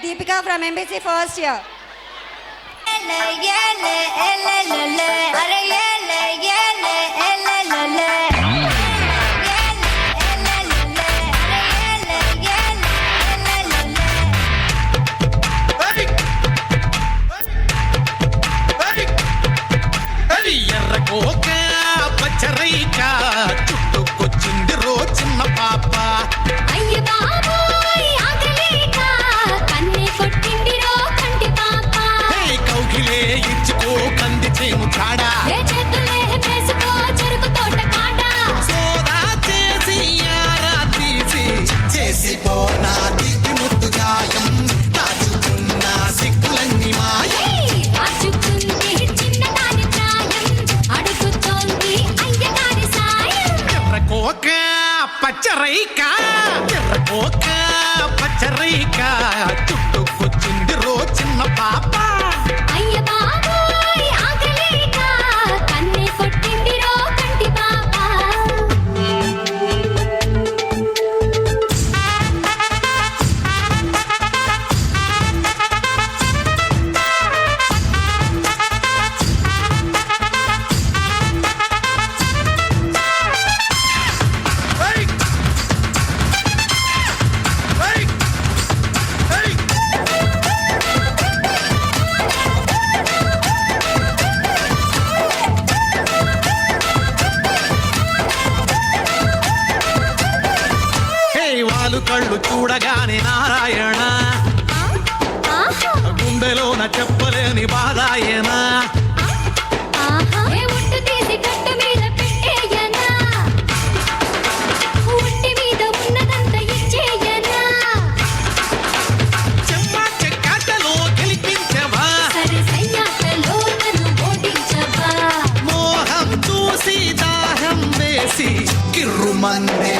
Deepika from MBC first year. చుట్టుకొచ్చింది రో చిన్న పాప అయ్య బాబోయ్ ఆగలేక కన్నే కొట్టింది రో కంటి పాప కౌగిలే ఇచ్చుకో కంది చేము చాడా ఏ చేతులే వేసుకో చెరుకు తోట కాట సోదా చేసి యారా తీసి చేసి పోనా దిక్కి ముద్దు గాయం దాచుకున్న సిక్కులన్నీ మాయం ఆచుకుంది చిన్నదాని ప్రాయం అడుగుతోంది అయ్యగారి సాయం ఎర్రకోక పచ్చరైక ఎర్రకోక పచ్చరైక చుట్టుకొచ్చింది రో చిన్న పాప అయ్య బాబోయ్ ఆగలేక కన్నే కొట్టింది రో కంటి పాప వాళ్ళు కళ్ళు చూడగానే నారాయణ ఆహా గుండెలోన చెప్పలేని బాధాయన ఆహా ఏ ముట్టు తీసి కట్టు మీద పెట్టేయనా ఉట్టి మీద ఉన్నదంతా ఇచ్చేయనా చెమ్మ చెక్కాటలో గెలిపించవా సరే సయ్యాటలో నన్ను ఓడించవా మోహం చూసి దాహం వేసి కిర్రుమందే